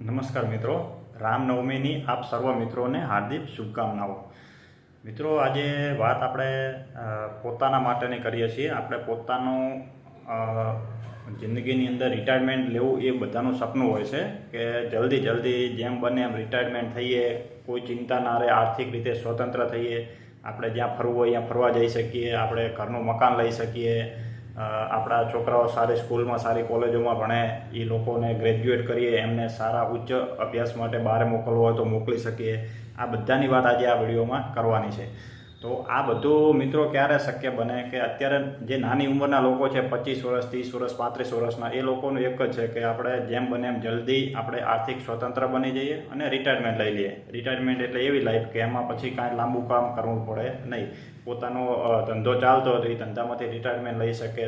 નમસ્કાર મિત્રો, રામનવમીની આપ સર્વ મિત્રોને હાર્દિક શુભકામનાઓ। મિત્રો, આજે વાત આપણે પોતાના માટેની કરીએ છીએ। આપણે પોતાનું જિંદગીની અંદર રિટાયરમેન્ટ લેવું એ બધાનું સપનું હોય છે કે જલ્દી જેમ બને એમ રિટાયરમેન્ટ થઈએ, કોઈ ચિંતા ના રહે, આર્થિક રીતે સ્વતંત્ર થઈએ, આપણે જ્યાં ફરવું હોય ત્યાં ફરવા જઈ શકીએ, આપણે ઘરનું મકાન લઈ શકીએ, આપણા છોકરાઓ સારી સ્કૂલમાં સારી કોલેજોમાં ભણે, એ લોકોને ગ્રેજ્યુએટ કરીએ, એમને સારા ઉચ્ચ અભ્યાસ માટે બહાર મોકલવો હોય તો મોકલી શકીએ। આ બધાની વાત આજે આ વિડીયોમાં કરવાની છે। તો આ બધું મિત્રો ક્યારે શક્ય બને કે અત્યારે જે નાની ઉંમરના લોકો છે, 25 વર્ષ, 30 વર્ષ, 35 વર્ષના, એ લોકોનું એક જ છે કે આપણે જેમ બને એમ જલ્દી આપણે આર્થિક સ્વતંત્ર બની જઈએ અને રિટાયરમેન્ટ લઈ લઈએ। રિટાયરમેન્ટ એટલે એવી લાઈફ કે એમાં પછી કાંઈ લાંબુ કામ કરવું પડે નહીં, પોતાનો ધંધો ચાલતો હોય તો એ ધંધામાંથી રિટાયરમેન્ટ લઈ શકે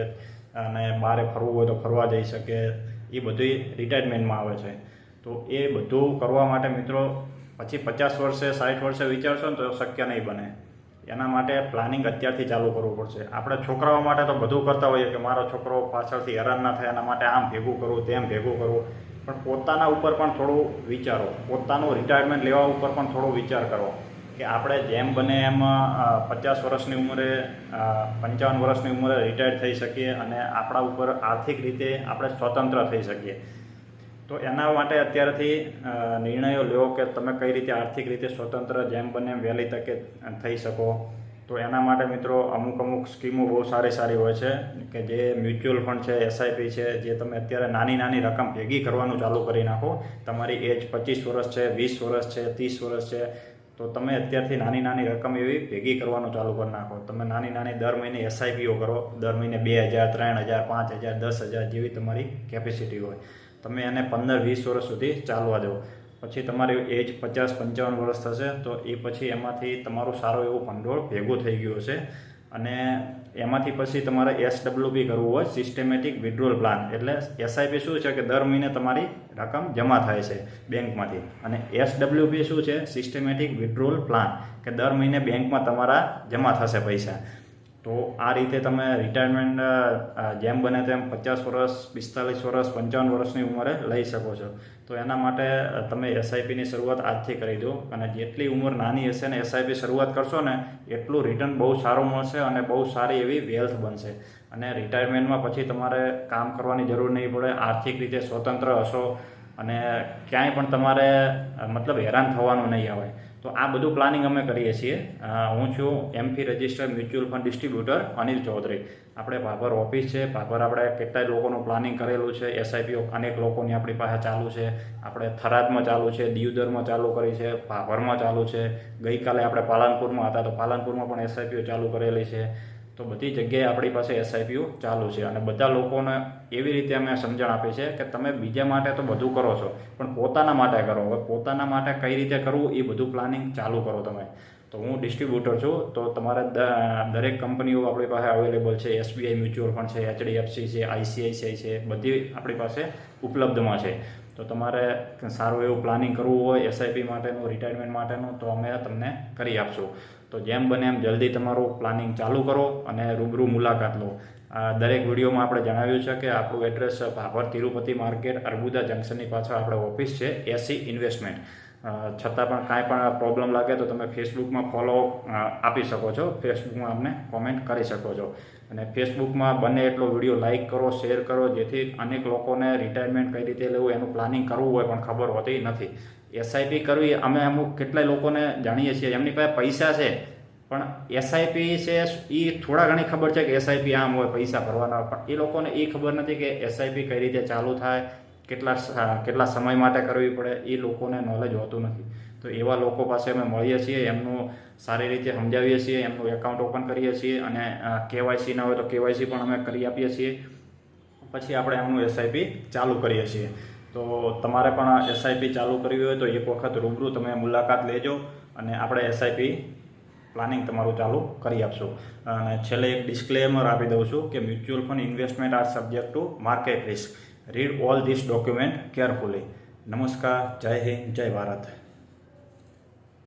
અને બહાર ફરવું હોય તો ફરવા જઈ શકે, એ બધું રિટાયરમેન્ટમાં આવે છે। તો એ બધું કરવા માટે મિત્રો પછી 50 વર્ષે 60 વર્ષે વિચારશો ને તો શક્ય નહીં બને। એના માટે પ્લાનિંગ અત્યારથી ચાલુ કરવું પડશે। આપણે છોકરાઓ માટે તો બધું કરતા હોઈએ કે મારો છોકરો પાછળથી હેરાન ના થાય, એના માટે આમ ભેગું કરવું, તેમ ભેગું કરવું, પણ પોતાના ઉપર પણ થોડું વિચારો, પોતાનું રિટાયરમેન્ટ લેવા ઉપર પણ થોડો વિચાર કરો કે આપણે જેમ બને એમ 50 વર્ષની ઉંમરે, 55 વર્ષની ઉંમરે રિટાયર થઈ શકીએ અને આપણા ઉપર આર્થિક રીતે આપણે સ્વતંત્ર થઈ શકીએ। તો એના માટે અત્યારથી નિર્ણયો લો કે તમે કઈ રીતે આર્થિક રીતે સ્વતંત્ર જેમ બને એમ વહેલી તકે થઈ શકો। તો એના માટે મિત્રો અમુક સ્કીમો બહુ સારી હોય છે કે જે મ્યુચ્યુઅલ ફંડ છે, એસઆઈપી છે, જે તમે અત્યારે નાની રકમ ભેગી કરવાનું ચાલુ કરી નાખો। તમારી એજ 25 વર્ષ છે, 20 વર્ષ છે, 30 વર્ષ છે, તો તમે અત્યારથી નાની રકમ એવી ભેગી કરવાનું ચાલુ કરી નાખો। તમે નાની દર મહિને એસઆઈપીઓ કરો, દર મહિને 2000, 3000, 5000, 10,000 જેવી તમારી કેપેસિટી હોય, તમે એને 15-20 વર્ષ સુધી ચાલવા દો। પછી તમારી એજ 50-55 વર્ષ થશે તો એ પછી એમાંથી તમારું સારું એવું ભંડોળ ભેગું થઈ ગયું હશે અને એમાંથી પછી તમારે એસડબ્લ્યુપી કરવું હોય, સિસ્ટમેટિક વિડ્રોલ પ્લાન। એટલે એસઆઈપી શું છે કે દર મહિને તમારી રકમ જમા થાય છે બેંકમાંથી, અને એસડબ્લ્યુપી શું છે, સિસ્ટમેટિક વિડ્રોલ પ્લાન, કે દર મહિને બેંકમાં તમારા જમા થશે પૈસા। તો આ રીતે તમે રિટાયરમેન્ટ જેમ બને તેમ 50 વર્ષ, 45 વર્ષ, 55 વર્ષની ઉંમરે લઈ શકો છો। તો એના માટે તમે એસઆઈપીની શરૂઆત આજથી કરી દો, અને જેટલી ઉંમર નાની હશે ને એસઆઈપી શરૂઆત કરશો ને એટલું રિટર્ન બહુ સારું મળશે અને બહુ સારી એવી વેલ્થ બનશે, અને રિટાયરમેન્ટમાં પછી તમારે કામ કરવાની જરૂર નહીં પડે, આર્થિક રીતે સ્વતંત્ર હશો અને ક્યાંય પણ તમારે મતલબ હેરાન થવાનું નહીં આવે। તો આ બધું પ્લાનિંગ અમે કરીએ છીએ। હું છું AMFI registered mutual fund distributor Anil Chaudhary. આપણે ભાભર ઓફિસ છે, ભાભર આપણે કેટલાય લોકોનું પ્લાનિંગ કરેલું છે, એસઆઈપીઓ અનેક લોકોની આપણી પાસે ચાલુ છે। આપણે થરાદમાં ચાલુ છે, દિયોદરમાં ચાલુ કરી છે, ભાભરમાં ચાલુ છે, ગઈકાલે આપણે પાલનપુરમાં હતા તો પાલનપુરમાં પણ એસઆઈપીઓ ચાલુ કરેલી છે। તો બધી જગ્યાએ આપણી પાસે એસઆઈપીઓ ચાલુ છે અને બધા લોકોને એવી રીતે અમે સમજણ આપી છે કે તમે બીજા માટે તો બધું કરો છો પણ પોતાના માટે કરો। હવે પોતાના માટે કઈ રીતે કરવું એ બધું પ્લાનિંગ ચાલુ કરો તમે। તો હું ડિસ્ટ્રીબ્યુટર છું, તો તમારે દરેક કંપનીઓ આપણી પાસે અવેલેબલ છે। એસબીઆઈ મ્યુચ્યુઅલ ફંડ છે, એચડીએફસી છે, આઈસીઆઈસીઆઈ છે, બધી આપણી પાસે ઉપલબ્ધમાં છે। તો તમારે સારું એવું પ્લાનિંગ કરવું હોય એસઆઈપી માટેનું, રિટાયરમેન્ટ માટેનું, તો અમે તમને કરી આપશું। તો જેમ બને એમ જલ્દી તમારું પ્લાનિંગ ચાલુ કરો અને રૂબરૂ મુલાકાત લો। દરેક વિડીયોમાં આપણે જણાવ્યું છે કે આપણું એડ્રેસ ભાભર તિરુપતિ માર્કેટ, અર્બુદા જંકશનની પાછળ આપણે ઓફિસ છે, એસી ઇન્વેસ્ટમેન્ટ। છતાં પણ કાંઈ પણ પ્રોબ્લેમ લાગે તો તમે ફેસબુકમાં ફોલો આપી શકો છો, ફેસબુકમાં અમને કોમેન્ટ કરી શકો છો, અને ફેસબુકમાં બને એટલો વિડીયો લાઇક કરો, શેર કરો, જેથી અનેક લોકોને રિટાયરમેન્ટ કઈ રીતે લેવું એનું પ્લાનિંગ કરવું હોય પણ ખબર હોતી નથી। એસઆઈપી કરવી અમે અમુક કેટલાય લોકોને જાણીએ છીએ એમની પાસે પૈસા છે પણ એસઆઈપી છે એ થોડા ઘણી ખબર છે કે એસઆઈપી આમ હોય, પૈસા ભરવાના, પણ એ લોકોને એ ખબર નથી કે એસઆઈપી કઈ રીતે ચાલુ થાય, કેટલા સમય માટે કરવી પડે, એ લોકોને નોલેજ હોતું નથી। તો એવા લોકો પાસે અમે મળીએ છીએ, એમનું સારી રીતે સમજાવીએ છીએ, એમનું એકાઉન્ટ ઓપન કરીએ છીએ અને કેવાયસી ના હોય તો કેવાયસી પણ અમે કરી આપીએ છીએ। પછી આપણે એમનું એસઆઈપી ચાલુ કરીએ છીએ। તો તમારે પણ એસઆઈપી ચાલુ કરવી હોય તો એક વખત રૂબરૂ તમે મુલાકાત લેજો અને આપણે એસઆઈપી પ્લાનિંગ તમારું ચાલુ કરી આપશું। અને છેલ્લે એક ડિસ્ક્લેમર આપી દઉં છું કે mutual fund investment R subject to market risk, read all this document carefully. નમસ્કાર, જય હિન્દ, જય ભારત।